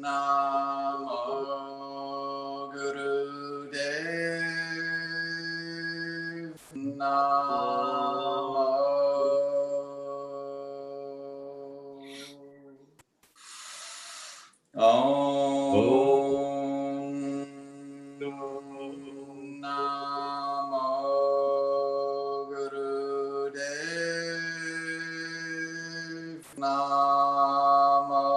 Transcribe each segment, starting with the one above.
Namo Gurudev Namo. Om Namo Gurudev Namo.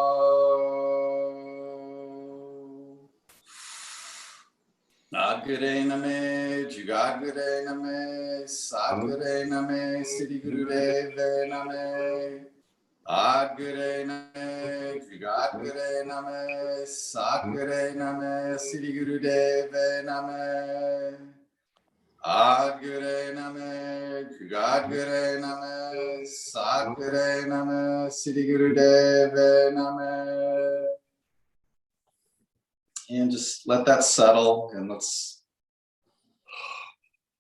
Adgare Name, Jugadgare Name, Sadgare Name, Siddhi Gurudeve Name. Adgare Name, Jugadgare Name, Sadgare Name, Siddhi Gurudeve Name. Adgare Name, Jugadgare Name, Sadgare Name, Siddhi Gurudeve Name. And just let that settle, and let's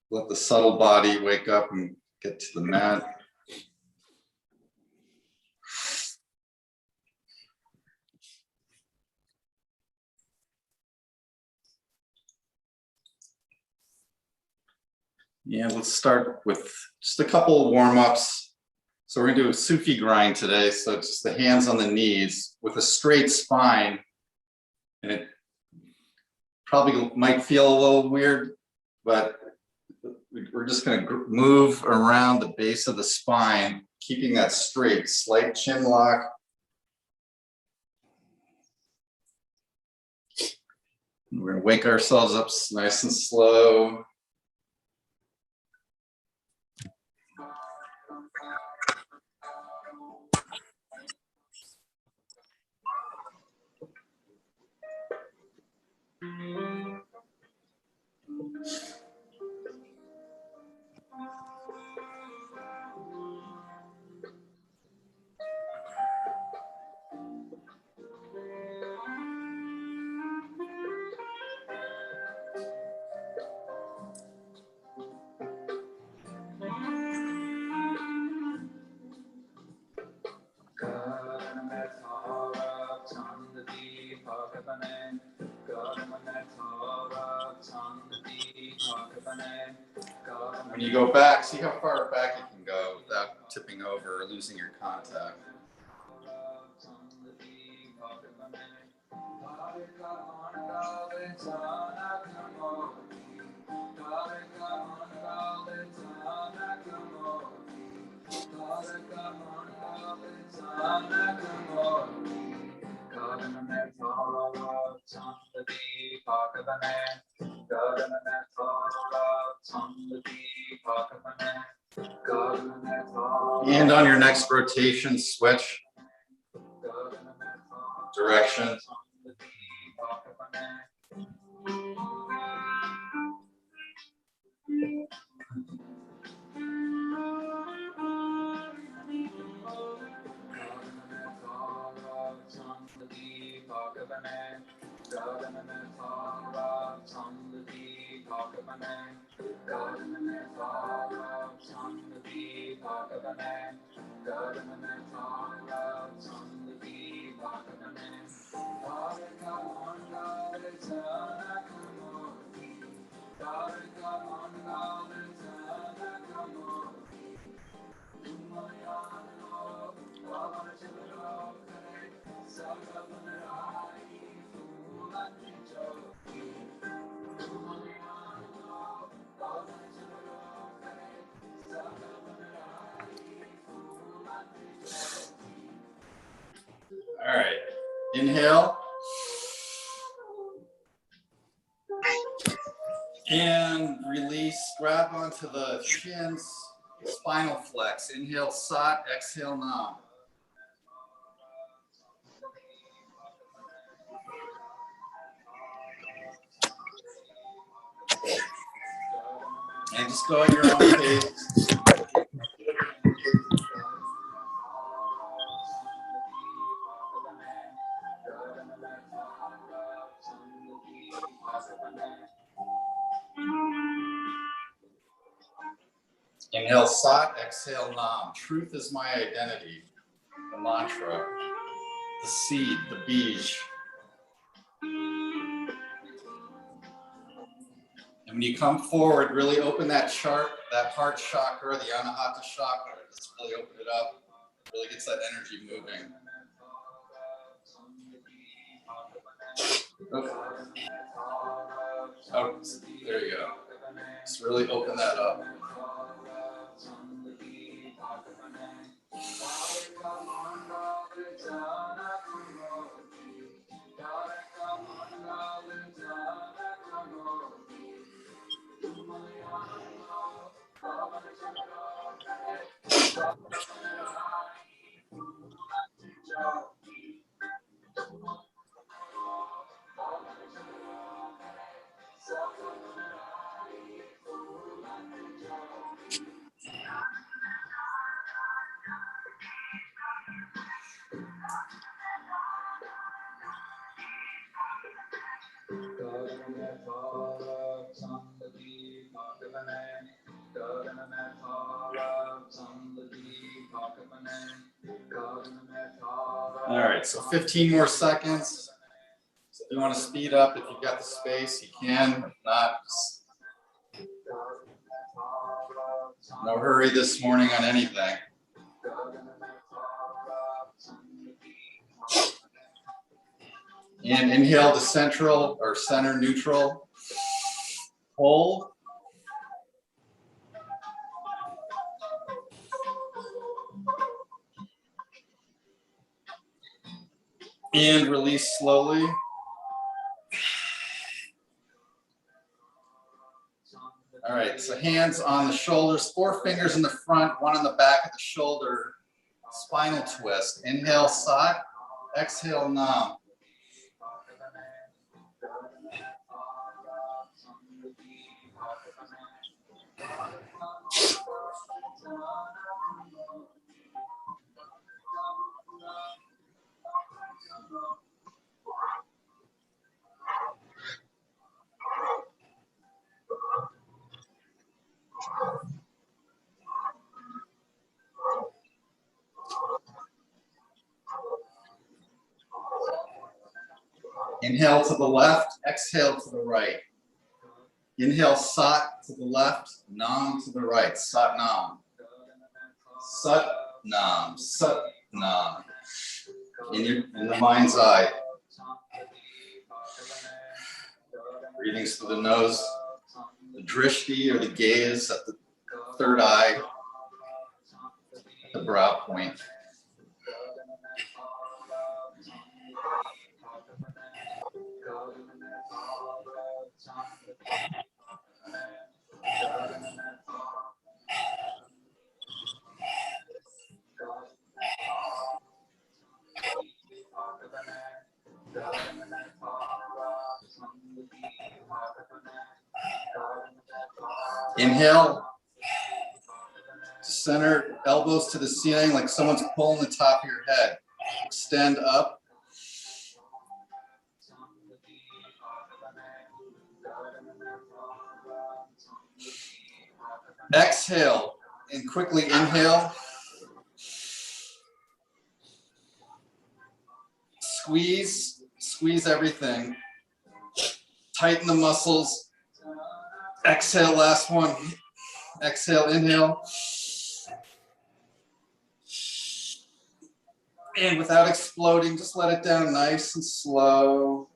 let the subtle body wake up and get to the mat. Yeah, let's start with just a couple of warm-ups. So we're gonna do a Sufi grind today. So just the hands on the knees with a straight spine. And it probably might feel a little weird, but we're just going to move around the base of the spine, keeping that straight, slight chin lock. We're going to wake ourselves up nice and slow. When you go back, see how far back you can go without tipping over or losing your contact. And on your next rotation, switch direction. All right, inhale. And release, grab onto the shins, spinal flex. Inhale, Sat, exhale, Nam. And just go at your own pace. Inhale, Sat, exhale, Nam. Truth is my identity, the mantra, the seed, the bij. And when you come forward, really open that heart chakra, the Anahata chakra. Just really open it up. Really gets that energy moving. Okay. Oh, there you go. Just really open that up. All right, so 15 more seconds. So if you want to speed up, if you've got the space, you can. If not, no hurry this morning on anything. And inhale to central or center neutral. Hold. And release slowly. All right, so hands on the shoulders, 4 fingers in the front, 1 on the back of the shoulder, spinal twist. Inhale, Sat, exhale, Nam. Inhale to the left, exhale to the right. Inhale, Sat to the left, Nam to the right. Sat Nam. Sat Nam. Sat Nam. In the mind's eye. Breathing through the nose, the drishti or the gaze at the third eye, at the brow point. Inhale to center, elbows to the ceiling like someone's pulling the top of your head. Extend up. Exhale and quickly inhale. Squeeze everything. Tighten the muscles. Exhale, last one. Exhale, inhale. And without exploding, just let it down nice and slow.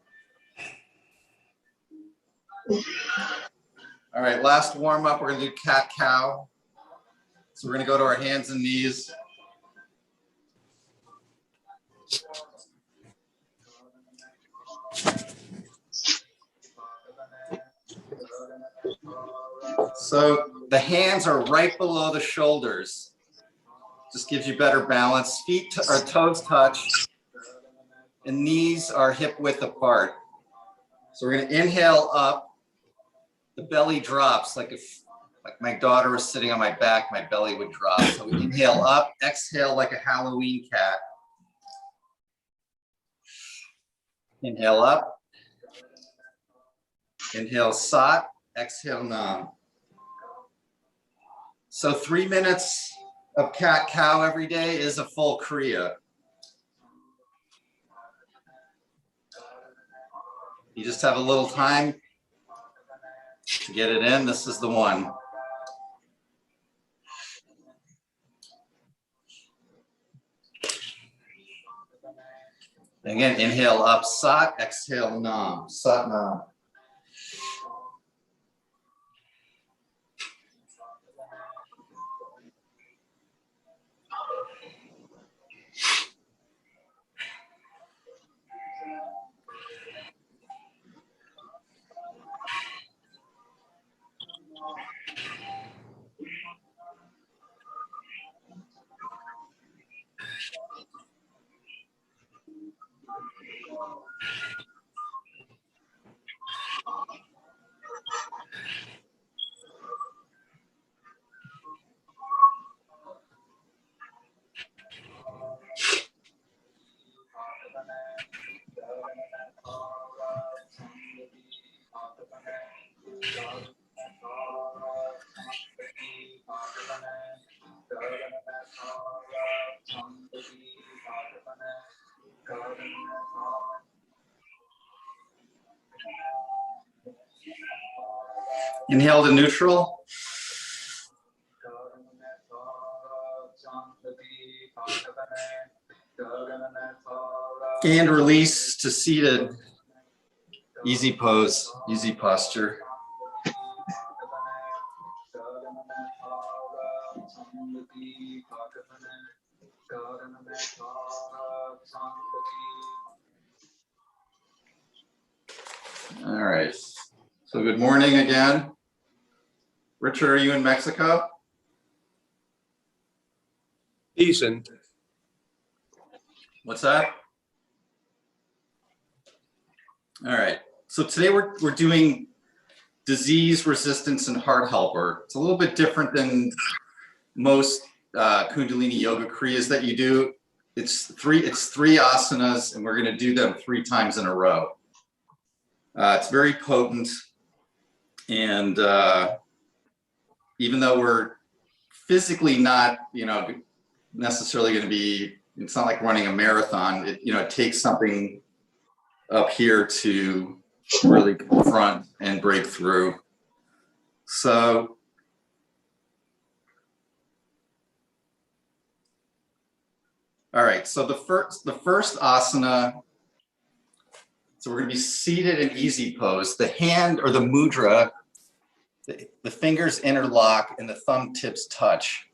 All right, last warm up, we're gonna do cat-cow. So we're gonna go to our hands and knees. So the hands are right below the shoulders. Just gives you better balance. Feet or toes touch, and knees are hip width apart. So we're gonna inhale up. The belly drops like my daughter was sitting on my back, my belly would drop. So we inhale up, exhale like a Halloween cat. Inhale up. Inhale Sat, exhale Nam. So 3 minutes of cat-cow every day is a full Kriya. You just have a little time to To get it in, this is the one. Again, inhale up, Sat, exhale, Nam, Sat Nam. Inhale to neutral. And release to seated. Easy pose, easy posture. All right, so good morning again. Richard, are you in Mexico? Decent. What's that? All right, so today we're doing disease resistance and heart helper. It's a little bit different than most Kundalini yoga kriyas that you do. It's three asanas, and we're going to do them 3 times in a row. It's very potent, and even though we're physically not, necessarily going to be, it's not like running a marathon. It takes something up here to really confront and break through. So all right, so the first asana, so we're going to be seated in easy pose. The hand or the mudra, the fingers interlock and the thumb tips touch.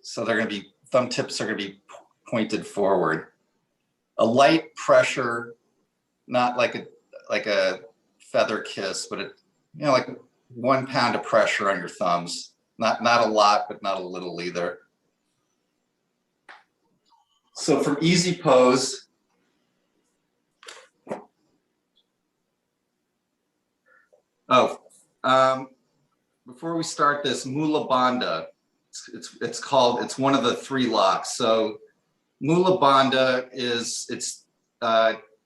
So thumb tips are going to be pointed forward. A light pressure, not like a feather kiss, but like 1 pound of pressure on your thumbs. Not a lot, but not a little either. So from easy pose, before we start this, Mula Bandha, it's one of the 3 locks. So Mula Bandha is,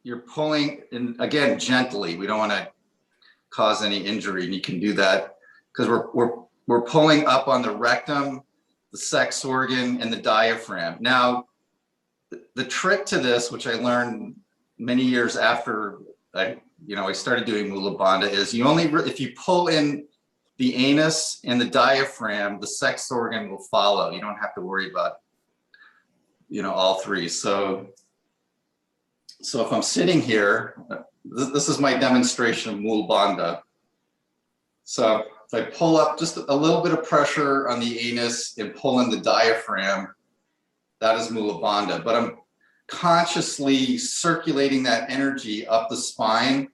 you're pulling in, again, gently. We don't want to cause any injury, and you can do that because we're pulling up on the rectum, the sex organ, and the diaphragm. Now, the trick to this, which I learned many years after I started doing Mula Bandha, is if you pull in the anus and the diaphragm, the sex organ will follow. You don't have to worry about, all 3. So if I'm sitting here, this is my demonstration of Mula Bandha. So if I pull up just a little bit of pressure on the anus and pull in the diaphragm, that is Mula Bandha. But I'm consciously circulating that energy up the spine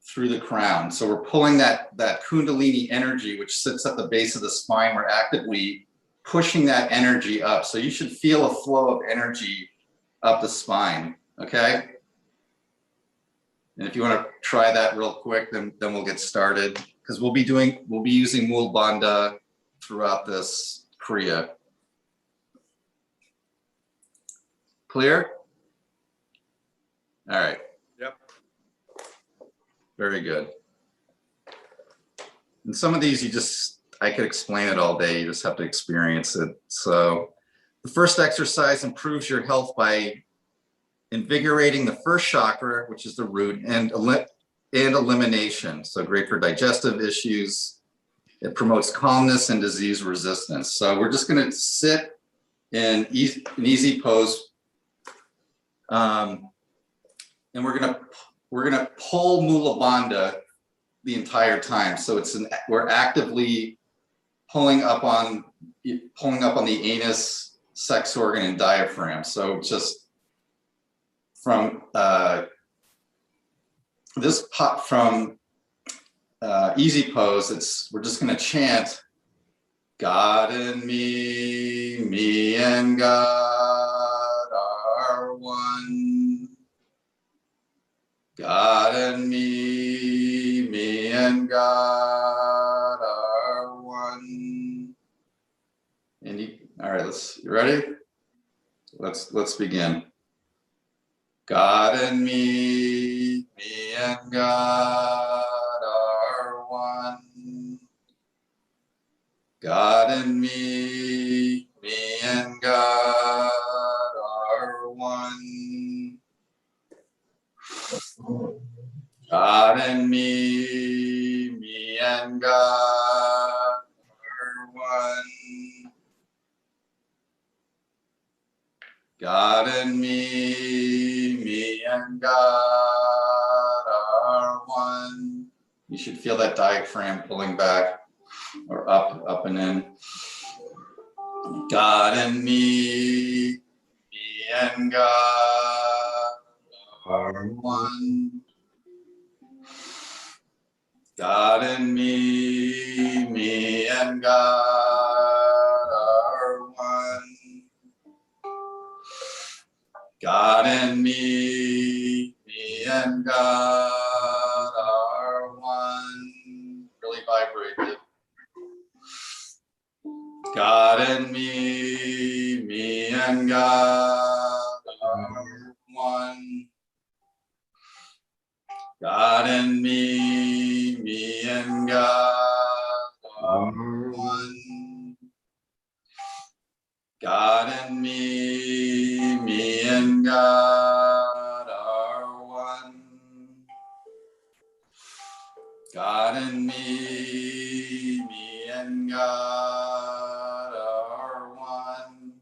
through the crown. So we're pulling that Kundalini energy, which sits at the base of the spine. We're actively pushing that energy up. So you should feel a flow of energy up the spine, okay? And if you want to try that real quick, then we'll get started, because we'll be using Mula Bandha throughout this kriya. Clear? All right. Yep. Very good. And some of these I could explain it all day. You just have to experience it. So the first exercise improves your health by invigorating the first chakra, which is the root, and and elimination. So great for digestive issues. It promotes calmness and disease resistance. So we're just going to sit in an easy pose. And we're gonna pull Mula Bandha the entire time. So we're actively pulling up on the anus, sex organ, and diaphragm. So just from easy pose, we're just gonna chant God and me and God are one. God and me and God are one. All right, you ready? Let's begin. God and me and God are one. God and me and God are one. God and me and God are one. God and me and God are one. You should feel that diaphragm pulling back or up and in. God and me and God are one. God and me and God are one. God and me and God are one. Really vibrate it. God and me and God are one. God and me and God are one. God and me and God are one. God and me and God are one.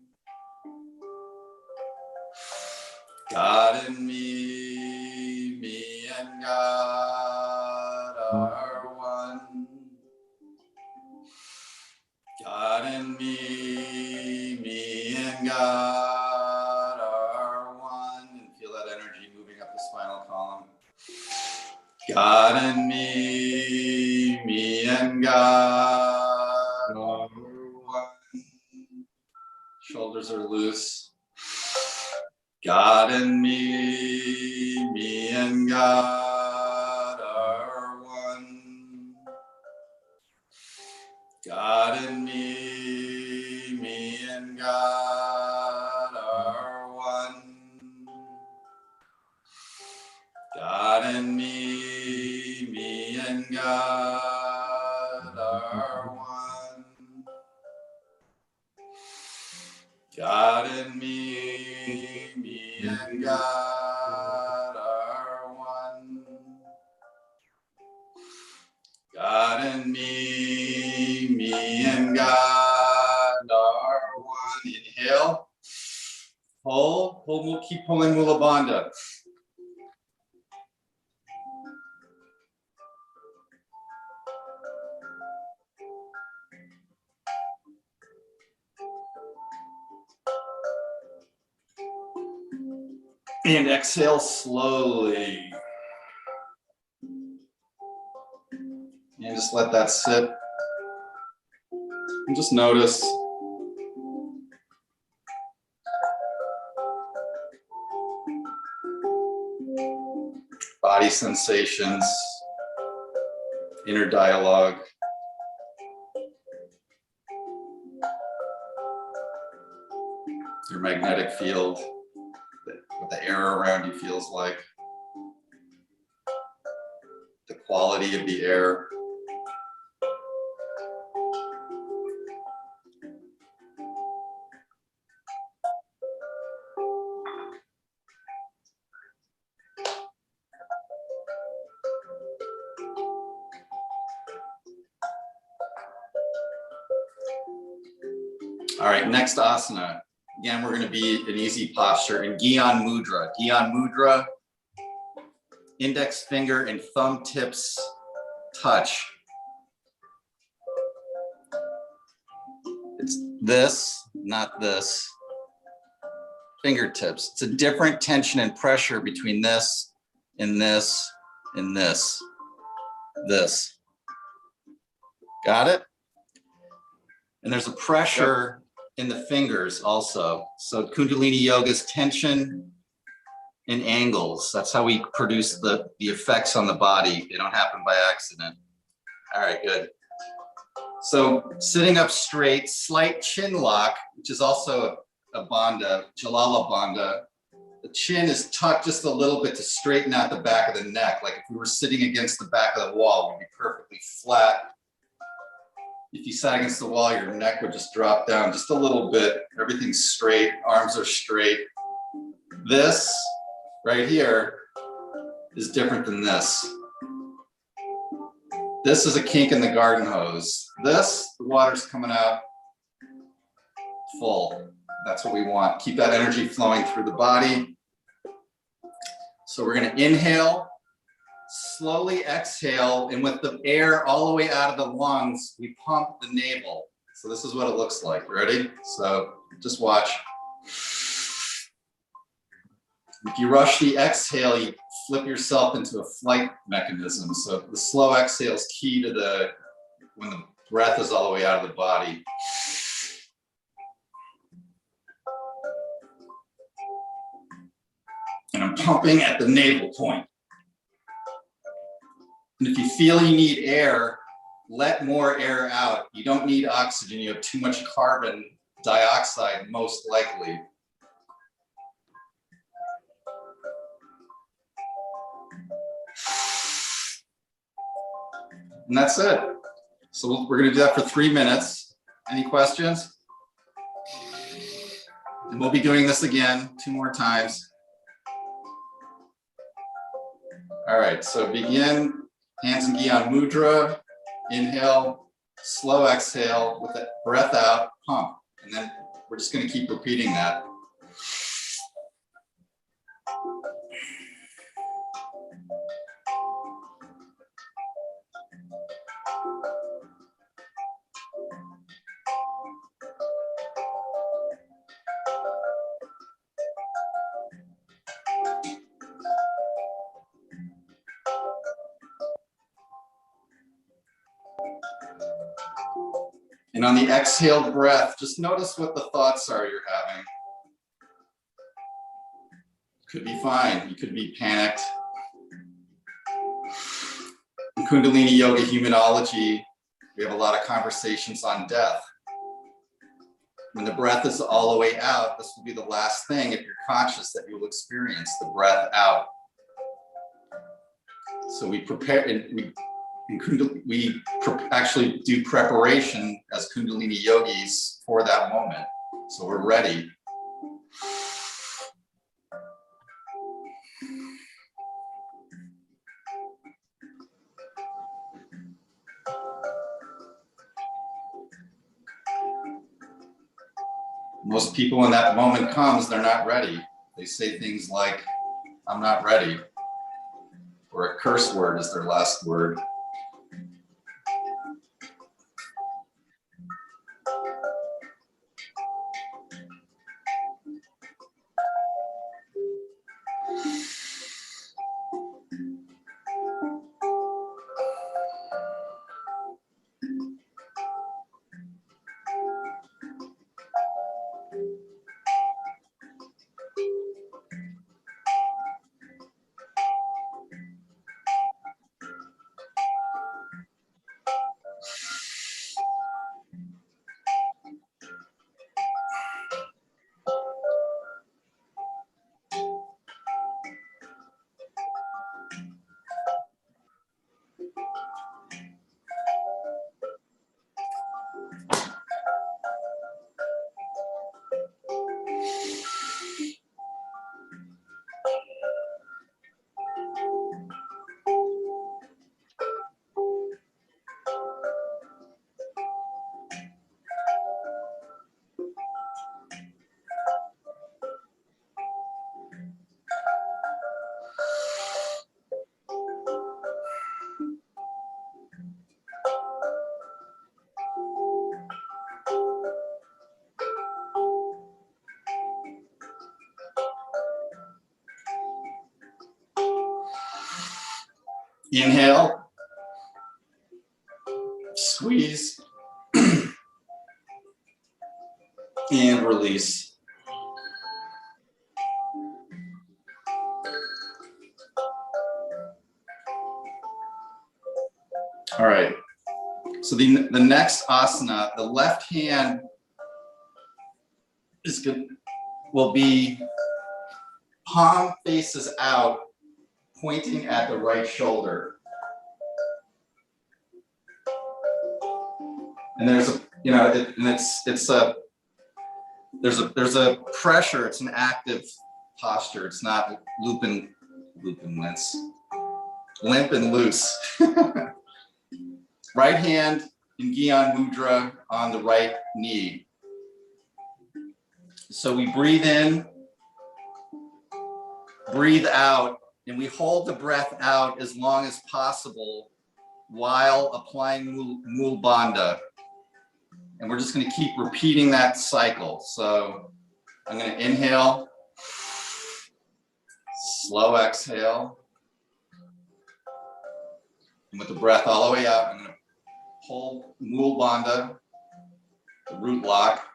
God and me and God are one. God and me and God are one. And feel that energy moving up the spinal column. God and me and God are one. Shoulders are loose. God and me and God are one. God and me and God are one. God and me and God are one. God and me and God are one. God and me and God are one. Inhale. Pull, keep pulling Mula Bandha. And exhale slowly. And just let that sit. And just notice. Body sensations, inner dialogue. Your magnetic field, what the air around you feels like. The quality of the air. All right, next asana. Again, we're going to be in easy posture in Gyan Mudra. Gyan Mudra, index finger and thumb tips touch. It's this, not this. Fingertips. It's a different tension and pressure between this and this and this. This. Got it? And there's a pressure in the fingers also. So Kundalini Yoga is tension and angles. That's how we produce the effects on the body. They don't happen by accident. All right, good. So sitting up straight, slight chin lock, which is also a bandha, Jalala bandha. The chin is tucked just a little bit to straighten out the back of the neck. Like if we were sitting against the back of the wall, we'd be perfectly flat. If you sat against the wall, your neck would just drop down just a little bit. Everything's straight, arms are straight. This right here is different than this. This is a kink in the garden hose. This, the water's coming out full. That's what we want. Keep that energy flowing through the body. So we're going to inhale, slowly exhale, and with the air all the way out of the lungs, we pump the navel. So this is what it looks like. Ready? So just watch. If you rush the exhale, you flip yourself into a flight mechanism. So the slow exhale is key to when the breath is all the way out of the body. And I'm pumping at the navel point. And if you feel you need air, let more air out. You don't need oxygen. You have too much carbon dioxide, most likely. And that's it. So we're going to do that for 3 minutes. Any questions? And we'll be doing this again 2 more times. All right, so begin, hands in Gyan Mudra, inhale, slow exhale, with the breath out, pump. And then we're just going to keep repeating that. And on the exhaled breath, just notice what the thoughts are you're having. Could be fine. You could be panicked. In Kundalini Yoga Humanology, we have a lot of conversations on death. When the breath is all the way out, this will be the last thing, if you're conscious, that you'll experience, the breath out. So we prepare, and we actually do preparation as Kundalini yogis for that moment. So we're ready. Most people, when that moment comes, they're not ready. They say things like, I'm not ready. Or a curse word is their last word. Inhale, squeeze, and release. All right, so the next asana, the left hand is good, will be palm faces out, pointing at the right shoulder. And there's a, you know, there's a pressure. It's an active posture. It's not limp and loose. Right hand in Gyan Mudra on the right knee. So we breathe in, breathe out, and we hold the breath out as long as possible while applying Mul Bandha. And we're just going to keep repeating that cycle. So I'm going to inhale, slow exhale. And with the breath all the way out, I'm going to hold Mul Bandha, the root lock.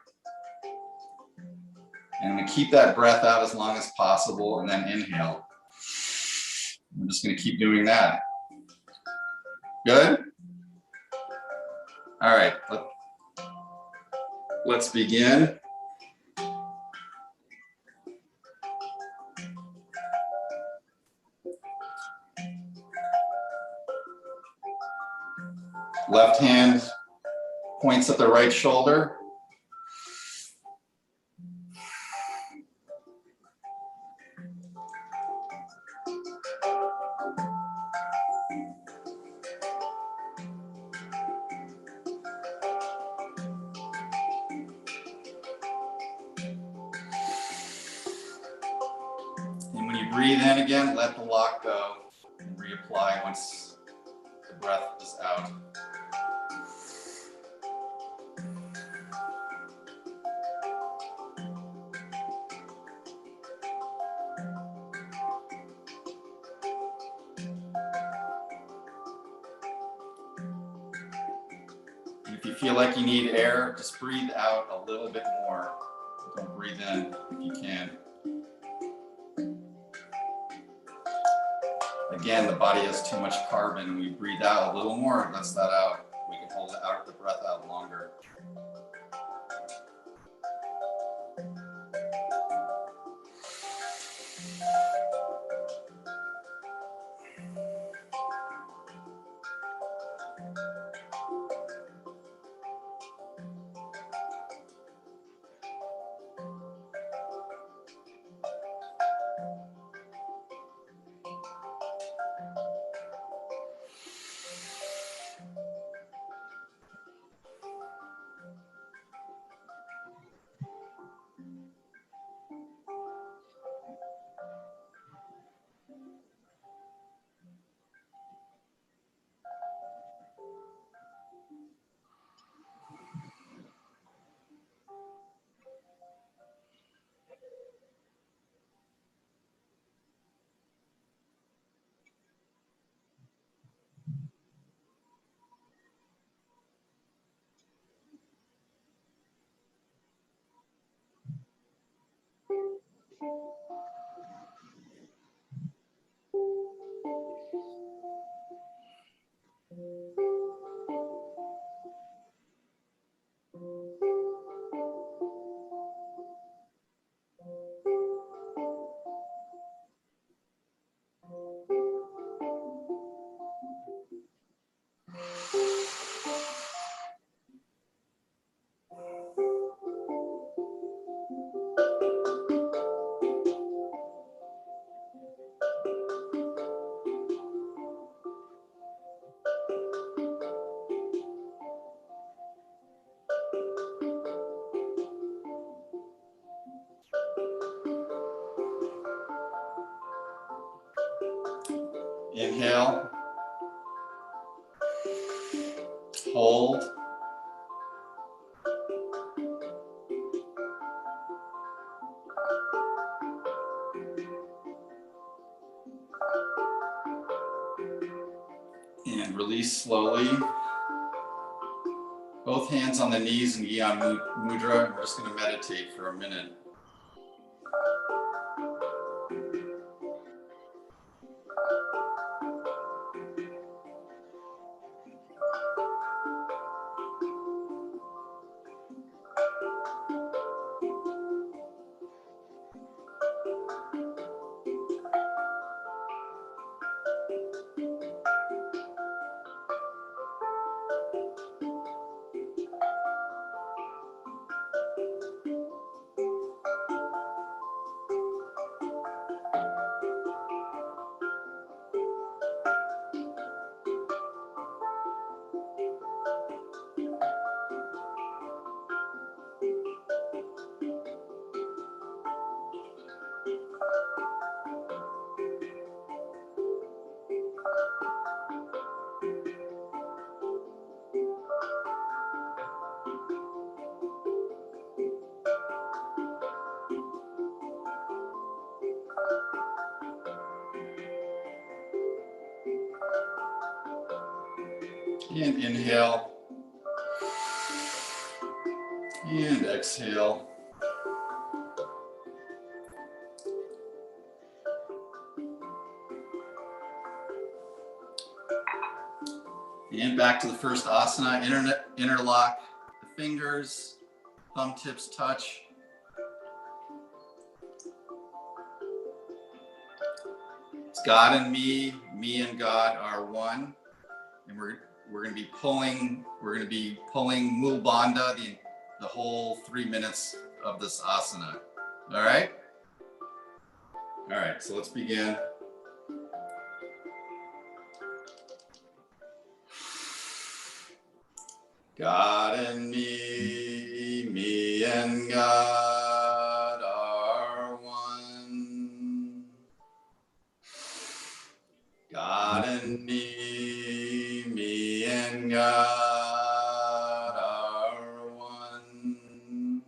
And I'm going to keep that breath out as long as possible and then inhale. I'm just going to keep doing that. Good? All right, let's begin. Left hand points at the right shoulder. And when you breathe in again, let the lock go and reapply once the breath is out. And if you feel like you need air, just breathe out a little bit more. Don't breathe in if you can. Again, the body has too much carbon. We breathe out a little more, it lets that out. We can hold the breath out longer. Inhale, hold, And release slowly. Both hands on the knees in Gyan Mudra. We're just going to meditate for a minute. And inhale. And exhale. And back to the first asana. Interlock the fingers, thumb tips touch. It's God and me and God are one. And we're going to be pulling Mul Bandha the whole 3 minutes of this asana. All right? All right, so let's begin. God and me and God are one. God and me and God are one.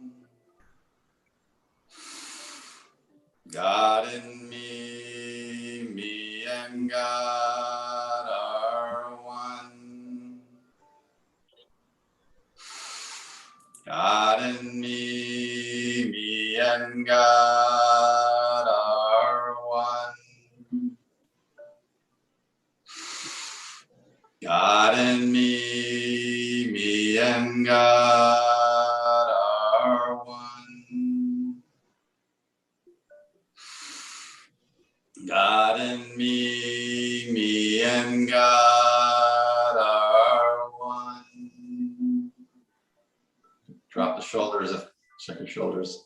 God and me and God are one. God and me and God are one. God and me and God are one. God and me and God are one. Drop the shoulders, check your shoulders.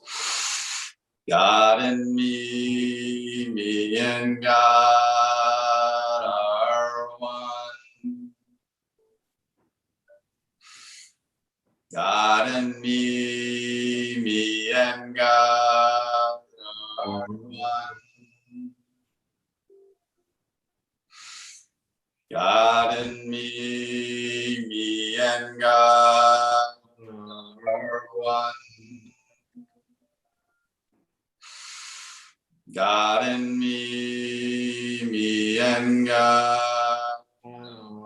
God and me and God are one. God and me and God are one. God and me and God are one. God and me and God are one.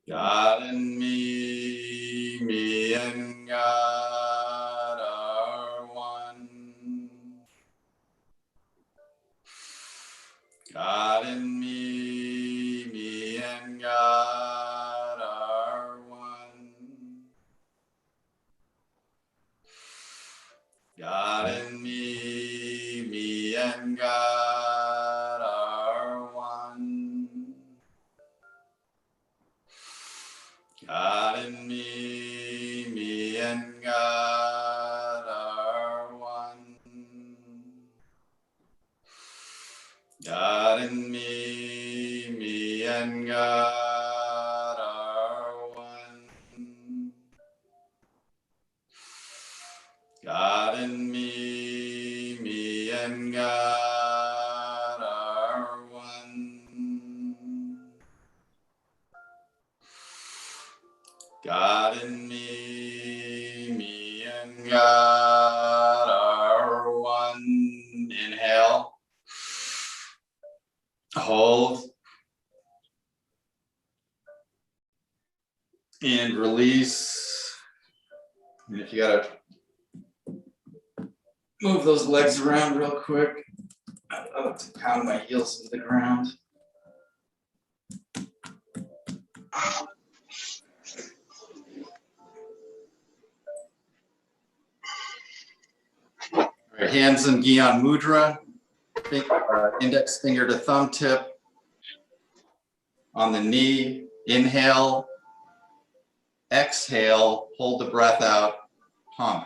God and me and God are one. God and me and God are one. God and me and God are one. God and me and God are one. God and me and God are one. God and me and God are one. God and me and God are one. Inhale. And release. And if you gotta move those legs around real quick, I like to pound my heels into the ground. All right, hands in Gyan Mudra, index finger to thumb tip on the knee. Inhale, exhale, hold the breath out, pump.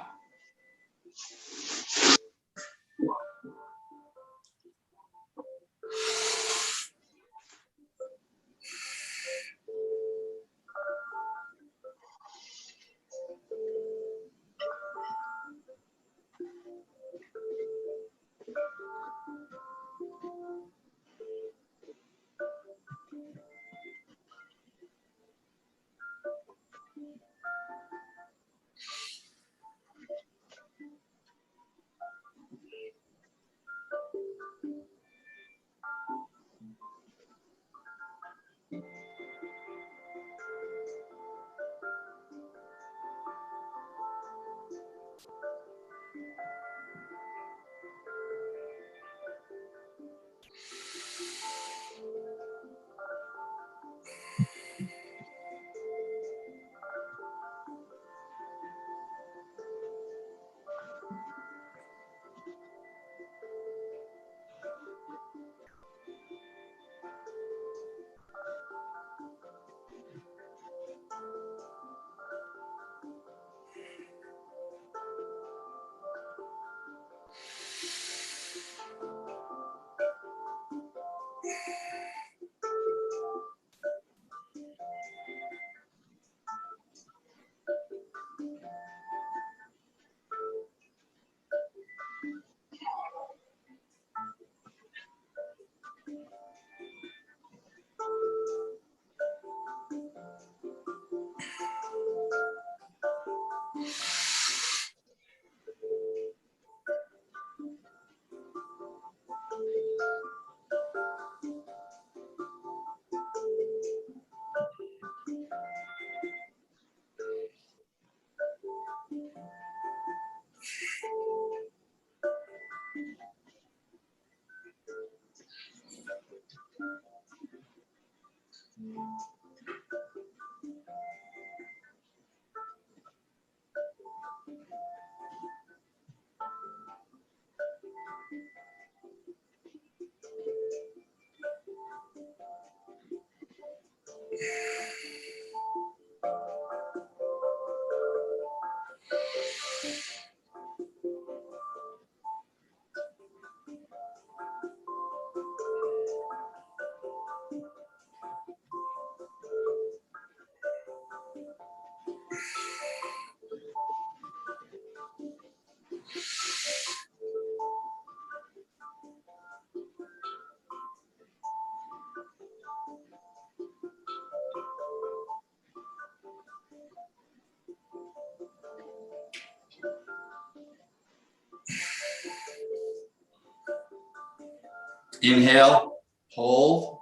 Inhale, hold.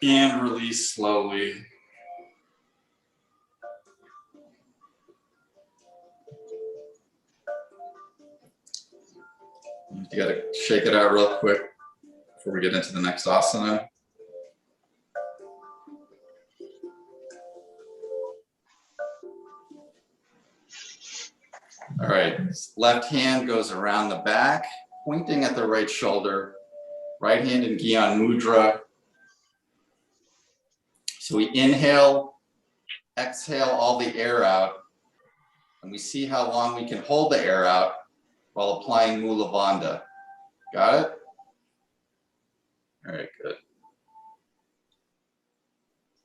And release slowly. You gotta shake it out real quick before we get into the next asana. All right, left hand goes around the back, pointing at the right shoulder. Right hand in Gyan Mudra. So we inhale, exhale all the air out, and we see how long we can hold the air out while applying Mula Bandha. Got it? All right, good.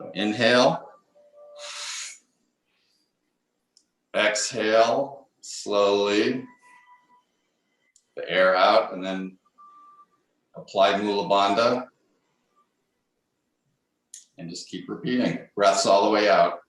So inhale, exhale slowly, the air out, and then apply Mula Bandha. And just keep repeating. Breaths all the way out.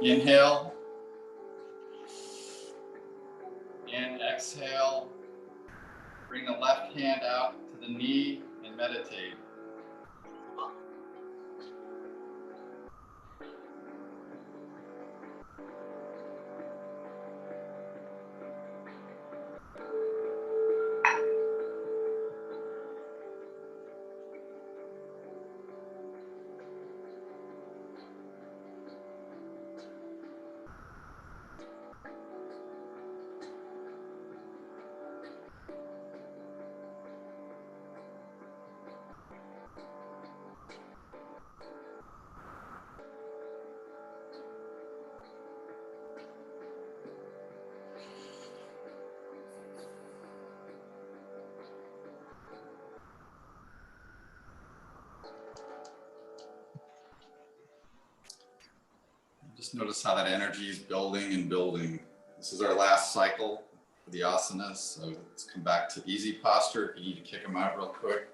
Inhale and exhale. Bring the left hand out to the knee and meditate. Just notice how that energy is building and building. This is our last cycle for the asanas, so let's come back to easy posture. If you need to kick them out real quick.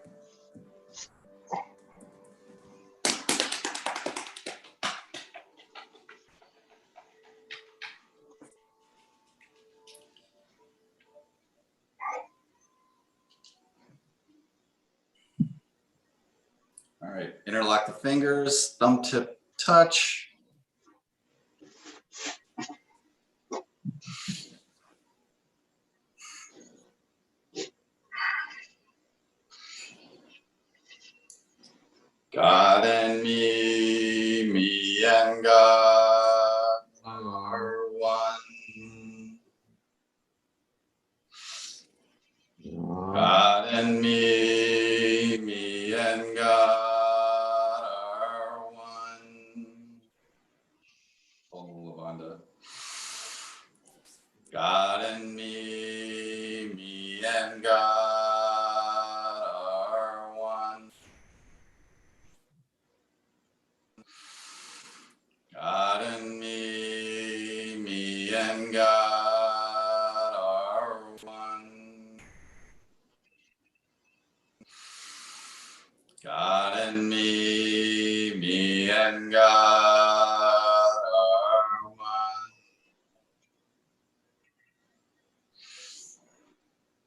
All right, interlock the fingers, thumb tip touch. God and me and God are one. God and me and God are one. Om Lavanda. God and me and God are one. God and me and God are one. God and me and God are one.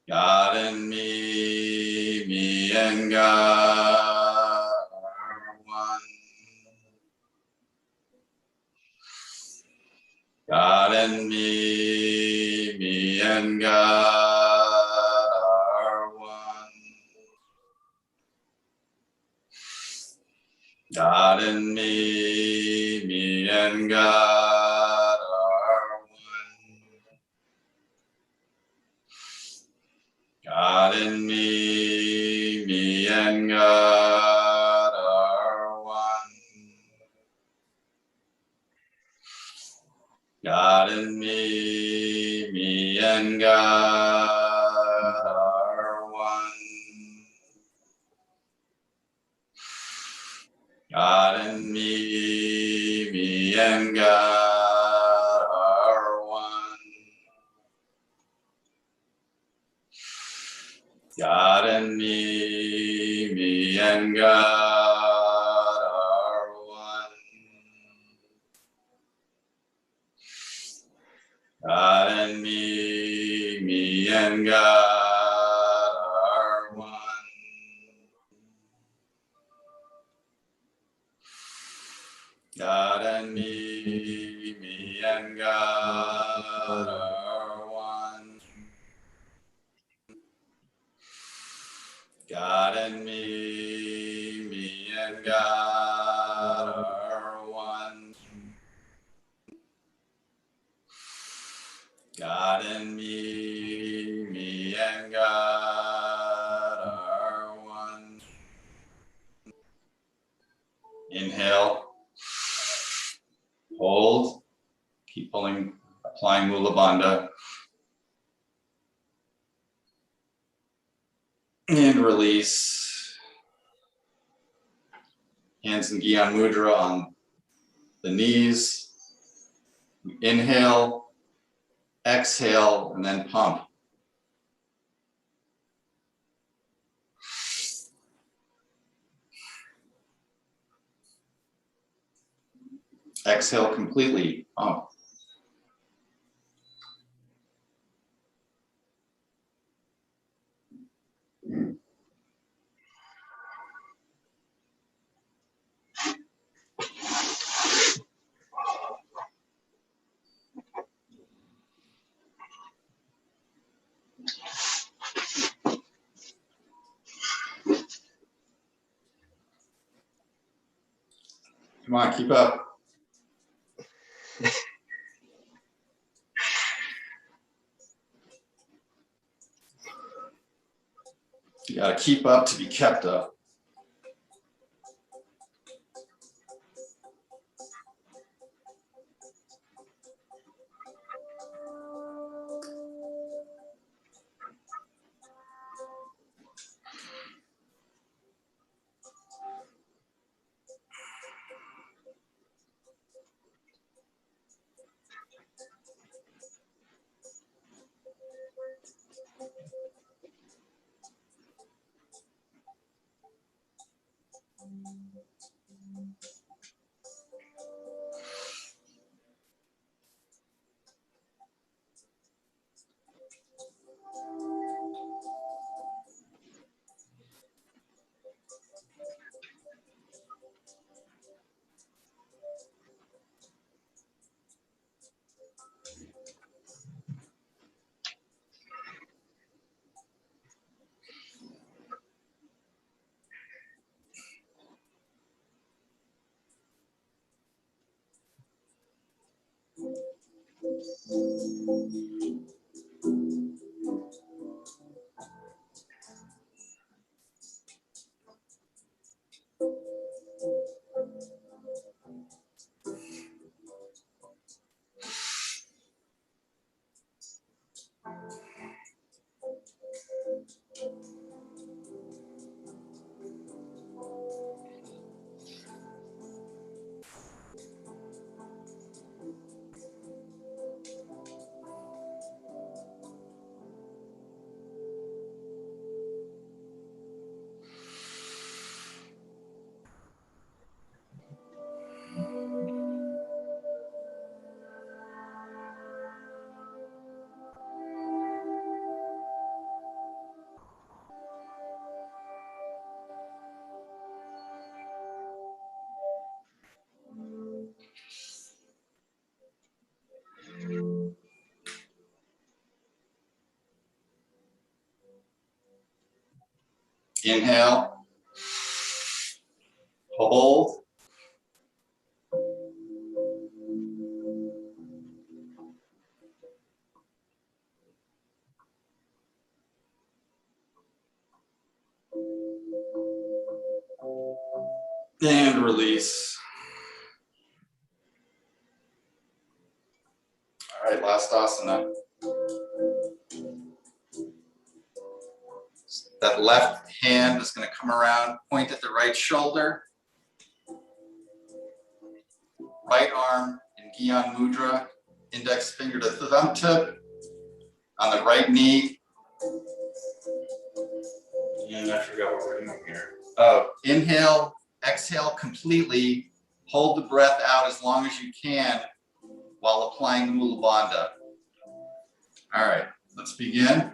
God and me and God are one. God and me and God are one. God and me and God are one. God and me and God are one. God and me and God are one. God and me and God are one. God and me and God are one. God and me and God are one. God and me and God are one. God and me and God are one. God and me and God are one. Inhale. Hold. Keep pulling, applying Mula Bandha. And release. Hands in Gyan Mudra on the knees. Inhale, exhale, and then pump. Exhale completely. Come on, keep up. You gotta keep up to be kept up. Inhale, hold, and release. All right, last asana. That left hand is going to come around, point at the right shoulder. Right arm in Gyan Mudra, index finger to thumb tip. On the right knee. And I forgot what we're doing here. Inhale, exhale completely. Hold the breath out as long as you can while applying the Mula Bandha. All right, let's begin.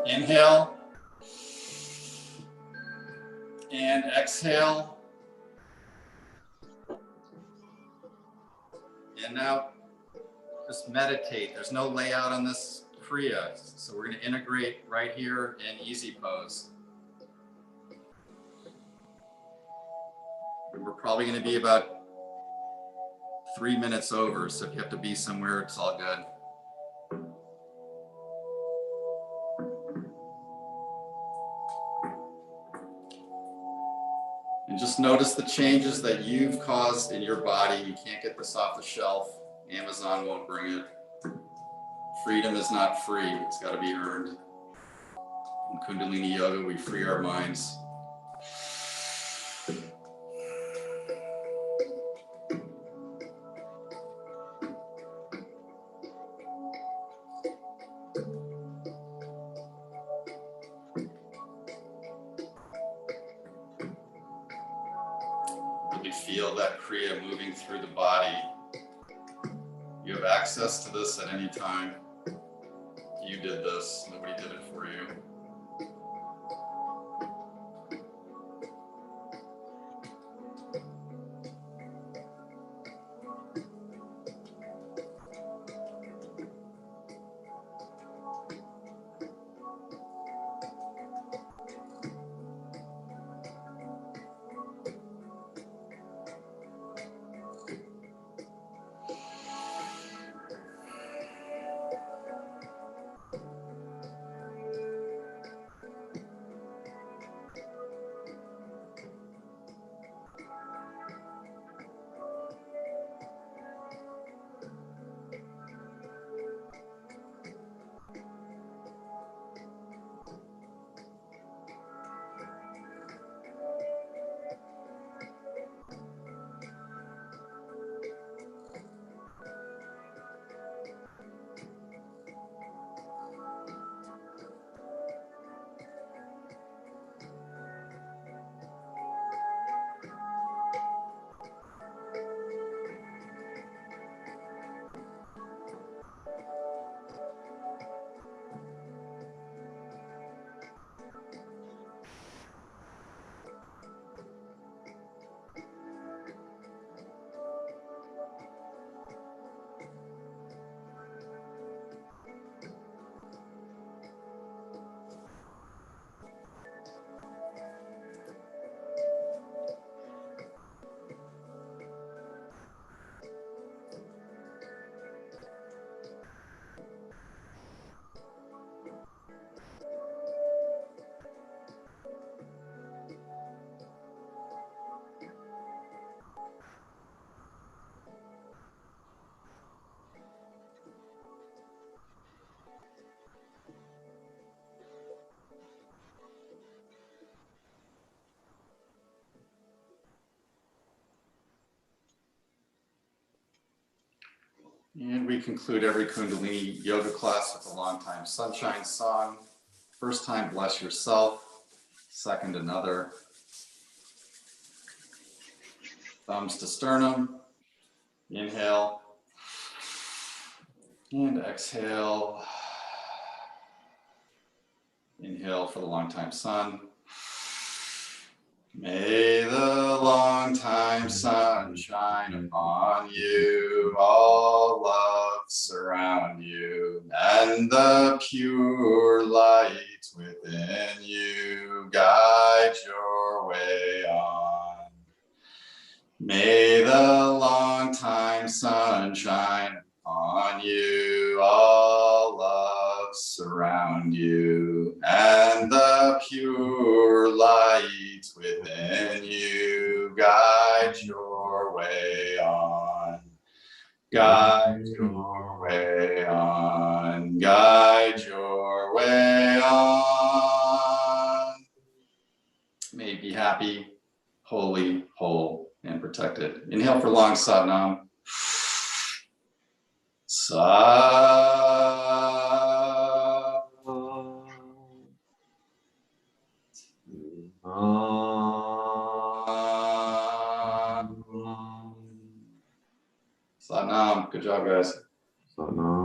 Inhale. And exhale. And now just meditate. There's no layout on this Kriya. So we're going to integrate right here in easy pose. We're probably going to be about 3 minutes over. So if you have to be somewhere, it's all good. And just notice the changes that you've caused in your body. You can't get this off the shelf. Amazon won't bring it. Freedom is not free. It's got to be earned. In Kundalini Yoga, we free our minds. Really feel that Kriya moving through the body. You have access to this at any time. You did this. Nobody did it for you. And we conclude every Kundalini Yoga class with a long time sunshine song. First time, bless yourself. Second, another. Thumbs to sternum. Inhale. And exhale. Inhale for the long time sun. May the long time sun shine upon you, all love surround you, and the pure light within you guide your way on. May the long time sun shine upon you, all love surround you, and the pure light within you guide your way on. Guide your way on. Guide your way on. May you be happy, holy, whole, and protected. Inhale for long Satnam. Satnam. Good job, guys. Satnam.